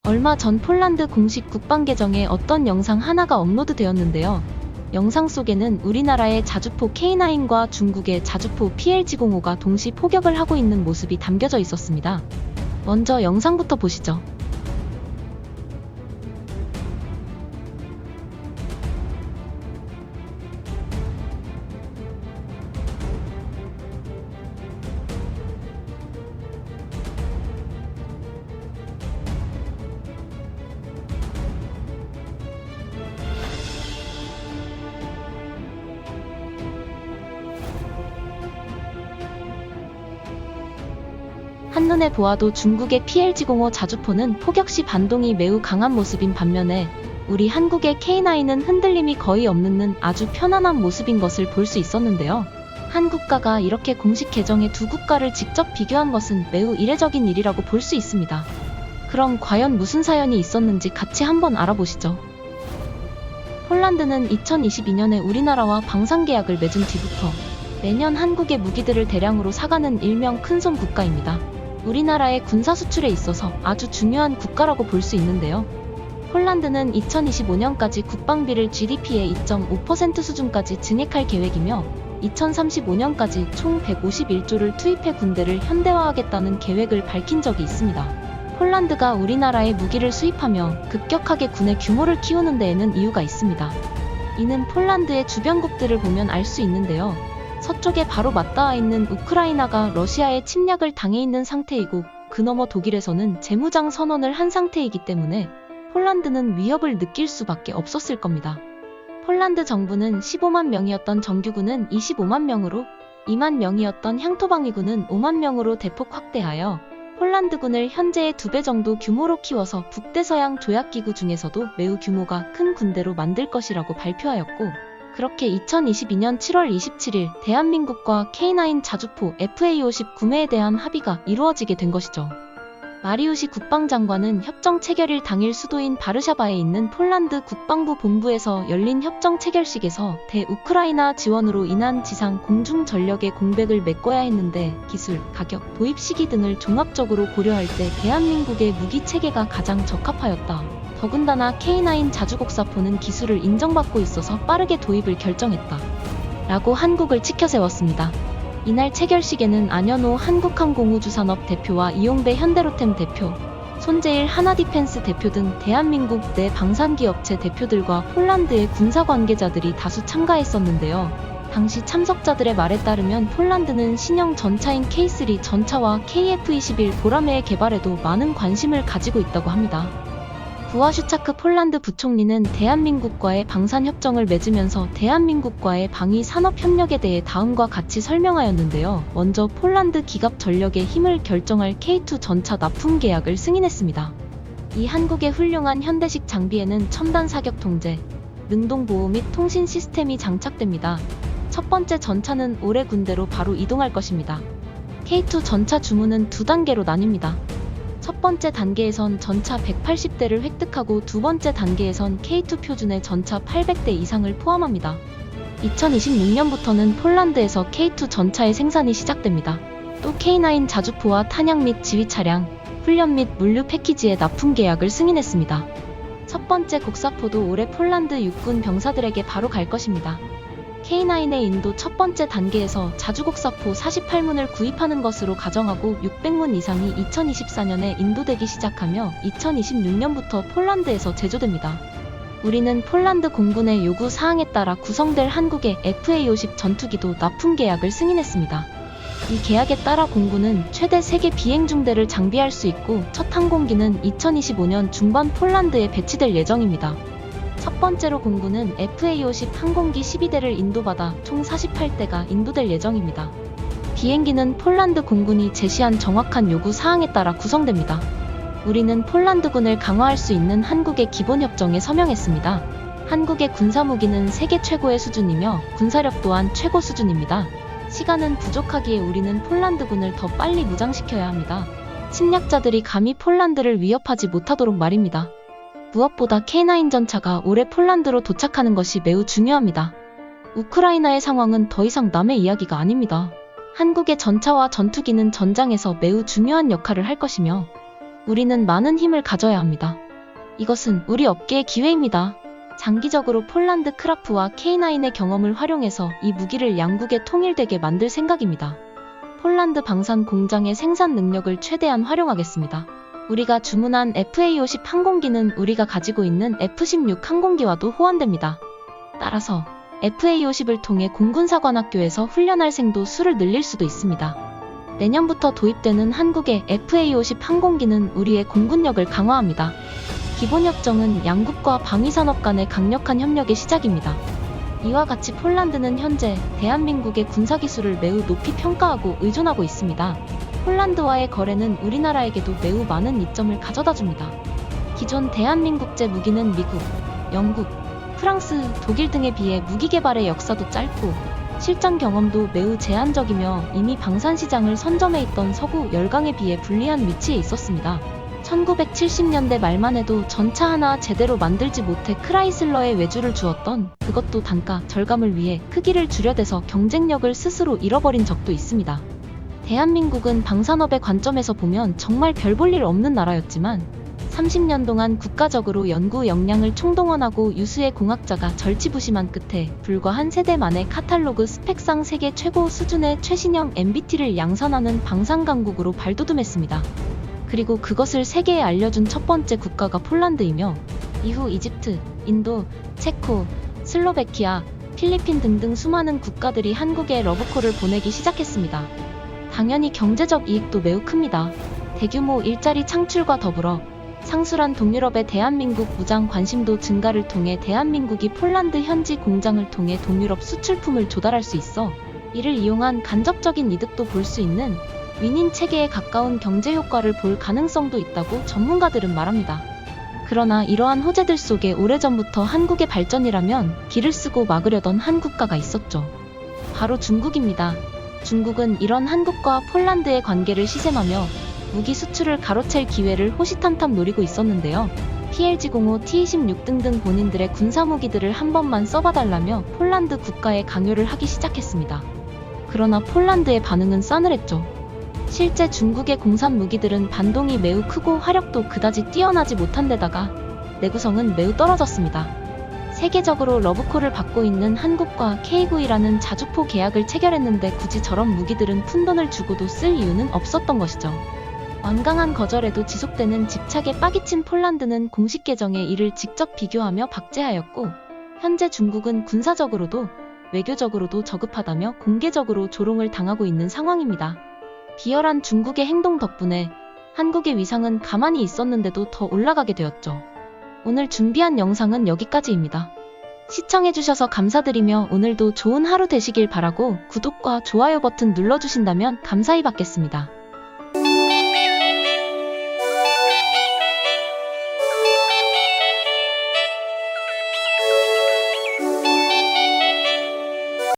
얼마 전 폴란드 공식 국방 계정에 어떤 영상 하나가 업로드되었는데요. 영상 속에는 우리나라의 자주포 K9과 중국의 자주포 PLG-05가 동시 포격을 하고 있는 모습이 담겨져 있었습니다. 먼저 영상부터 보시죠. 한눈에 보아도 중국의 PLG-05 자주포는 포격 시 반동이 매우 강한 모습인 반면에 우리 한국의 K9은 흔들림이 거의 없는 아주 편안한 모습인 것을 볼 수 있었는데요. 한 국가가 이렇게 공식 계정의 두 국가를 직접 비교한 것은 매우 이례적인 일이라고 볼 수 있습니다. 그럼 과연 무슨 사연이 있었는지 같이 한번 알아보시죠. 폴란드는 2022년에 우리나라와 방산계약을 맺은 뒤부터 매년 한국의 무기들을 대량으로 사가는 일명 큰손 국가입니다. 우리나라의 군사 수출에 있어서 아주 중요한 국가라고 볼 수 있는데요. 폴란드는 2025년까지 국방비를 GDP의 2.5% 수준까지 증액할 계획이며 2035년까지 총 151조를 투입해 군대를 현대화하겠다는 계획을 밝힌 적이 있습니다. 폴란드가 우리나라에 무기를 수입하며 급격하게 군의 규모를 키우는 데에는 이유가 있습니다. 이는 폴란드의 주변국들을 보면 알 수 있는데요. 서쪽에 바로 맞닿아 있는 우크라이나가 러시아의 침략을 당해 있는 상태이고 그 너머 독일에서는 재무장 선언을 한 상태이기 때문에 폴란드는 위협을 느낄 수밖에 없었을 겁니다. 폴란드 정부는 15만 명이었던 정규군은 25만 명으로 2만 명이었던 향토방위군은 5만 명으로 대폭 확대하여 폴란드군을 현재의 2배 정도 규모로 키워서 북대서양 조약기구 중에서도 매우 규모가 큰 군대로 만들 것이라고 발표하였고 그렇게 2022년 7월 27일 대한민국과 K9 자주포 FA-50 구매에 대한 합의가 이루어지게 된 것이죠. 마리우시 국방장관은 협정 체결일 당일 수도인 바르샤바에 있는 폴란드 국방부 본부에서 열린 협정 체결식에서 대우크라이나 지원으로 인한 지상 공중 전력의 공백을 메꿔야 했는데 기술, 가격, 도입 시기 등을 종합적으로 고려할 때 대한민국의 무기 체계가 가장 적합하였다. 더군다나 K9 자주곡사포는 기술을 인정받고 있어서 빠르게 도입을 결정했다. 라고 한국을 치켜세웠습니다. 이날 체결식에는 안현호 한국항공우주산업 대표와 이용배 현대로템 대표, 손재일 하나디펜스 대표 등 대한민국 내 방산기업체 대표들과 폴란드의 군사 관계자들이 다수 참가했었는데요. 당시 참석자들의 말에 따르면 폴란드는 신형 전차인 K3 전차와 KF-21 보라매의 개발에도 많은 관심을 가지고 있다고 합니다. 부하슈차크 폴란드 부총리는 대한민국과의 방산협정을 맺으면서 대한민국과의 방위산업협력에 대해 다음과 같이 설명하였는데요. 먼저 폴란드 기갑 전력의 힘을 결정할 K2 전차 납품 계약을 승인했습니다. 이 한국의 훌륭한 현대식 장비에는 첨단 사격 통제, 능동보호 및 통신 시스템이 장착됩니다. 첫 번째 전차는 올해 군대로 바로 이동할 것입니다. K2 전차 주문은 두 단계로 나뉩니다. 첫 번째 단계에선 전차 180대를 획득하고 두 번째 단계에선 K2 표준의 전차 800대 이상을 포함합니다. 2026년부터는 폴란드에서 K2 전차의 생산이 시작됩니다. 또 K9 자주포와 탄약 및 지휘 차량, 훈련 및 물류 패키지의 납품 계약을 승인했습니다. 첫 번째 곡사포도 올해 폴란드 육군 병사들에게 바로 갈 것입니다. K9의 인도 첫 번째 단계에서 자주곡사포 48문을 구입하는 것으로 가정하고 600문 이상이 2024년에 인도되기 시작하며 2026년부터 폴란드에서 제조됩니다. 우리는 폴란드 공군의 요구 사항에 따라 구성될 한국의 FA-50 전투기도 납품 계약을 승인했습니다. 이 계약에 따라 공군은 최대 3개 비행중대를 장비할 수 있고 첫 항공기는 2025년 중반 폴란드에 배치될 예정입니다. 첫 번째로 공군은 FA-50 항공기 12대를 인도받아 총 48대가 인도될 예정입니다. 비행기는 폴란드 공군이 제시한 정확한 요구 사항에 따라 구성됩니다. 우리는 폴란드군을 강화할 수 있는 한국의 기본협정에 서명했습니다. 한국의 군사무기는 세계 최고의 수준이며 군사력 또한 최고 수준입니다. 시간은 부족하기에 우리는 폴란드군을 더 빨리 무장시켜야 합니다. 침략자들이 감히 폴란드를 위협하지 못하도록 말입니다. 무엇보다 K9 전차가 올해 폴란드로 도착하는 것이 매우 중요합니다. 우크라이나의 상황은 더 이상 남의 이야기가 아닙니다. 한국의 전차와 전투기는 전장에서 매우 중요한 역할을 할 것이며 우리는 많은 힘을 가져야 합니다. 이것은 우리 업계의 기회입니다. 장기적으로 폴란드 크라프와 K9의 경험을 활용해서 이 무기를 양국에 통일되게 만들 생각입니다. 폴란드 방산 공장의 생산 능력을 최대한 활용하겠습니다. 우리가 주문한 FA-50 항공기는 우리가 가지고 있는 F-16 항공기와도 호환됩니다. 따라서 FA-50을 통해 공군사관학교에서 훈련할 생도 수를 늘릴 수도 있습니다. 내년부터 도입되는 한국의 FA-50 항공기는 우리의 공군력을 강화합니다. 기본협정은 양국과 방위산업 간의 강력한 협력의 시작입니다. 이와 같이 폴란드는 현재 대한민국의 군사기술을 매우 높이 평가하고 의존하고 있습니다. 폴란드와의 거래는 우리나라에게도 매우 많은 이점을 가져다 줍니다. 기존 대한민국제 무기는 미국, 영국, 프랑스, 독일 등에 비해 무기 개발의 역사도 짧고 실전 경험도 매우 제한적이며 이미 방산시장을 선점해 있던 서구 열강에 비해 불리한 위치에 있었습니다. 1970년대 말만 해도 전차 하나 제대로 만들지 못해 크라이슬러에 외주를 주었던, 그것도 단가 절감을 위해 크기를 줄여대서 경쟁력을 스스로 잃어버린 적도 있습니다. 대한민국은 방산업의 관점에서 보면 정말 별 볼 일 없는 나라였지만 30년 동안 국가적으로 연구 역량을 총동원하고 유수의 공학자가 절치부심한 끝에 불과 한 세대 만에 카탈로그 스펙상 세계 최고 수준의 최신형 MBT를 양산하는 방산 강국으로 발돋움했습니다. 그리고 그것을 세계에 알려준 첫 번째 국가가 폴란드이며 이후 이집트, 인도, 체코, 슬로베키아, 필리핀 등등 수많은 국가들이 한국에 러브콜을 보내기 시작했습니다. 당연히 경제적 이익도 매우 큽니다. 대규모 일자리 창출과 더불어 상술한 동유럽의 대한민국 무장 관심도 증가를 통해 대한민국이 폴란드 현지 공장을 통해 동유럽 수출품을 조달할 수 있어 이를 이용한 간접적인 이득도 볼 수 있는 윈윈 체계에 가까운 경제 효과를 볼 가능성도 있다고 전문가들은 말합니다. 그러나 이러한 호재들 속에 오래전부터 한국의 발전이라면 길을 쓰고 막으려던 한 국가가 있었죠. 바로 중국입니다. 중국은 이런 한국과 폴란드의 관계를 시샘하며 무기 수출을 가로챌 기회를 호시탐탐 노리고 있었는데요. PLG-05, T-26 등등 본인들의 군사무기들을 한 번만 써봐달라며 폴란드 국가에 강요를 하기 시작했습니다. 그러나 폴란드의 반응은 싸늘했죠. 실제 중국의 공산 무기들은 반동이 매우 크고 화력도 그다지 뛰어나지 못한 데다가 내구성은 매우 떨어졌습니다. 세계적으로 러브콜을 받고 있는 한국과 K9이라는 자주포 계약을 체결했는데 굳이 저런 무기들은 푼돈을 주고도 쓸 이유는 없었던 것이죠. 완강한 거절에도 지속되는 집착에 빠기친 폴란드는 공식 계정에 이를 직접 비교하며 박제하였고, 현재 중국은 군사적으로도 외교적으로도 저급하다며 공개적으로 조롱을 당하고 있는 상황입니다. 비열한 중국의 행동 덕분에 한국의 위상은 가만히 있었는데도 더 올라가게 되었죠. 오늘 준비한 영상은 여기까지입니다. 시청해주셔서 감사드리며 오늘도 좋은 하루 되시길 바라고 구독과 좋아요 버튼 눌러주신다면 감사히 받겠습니다.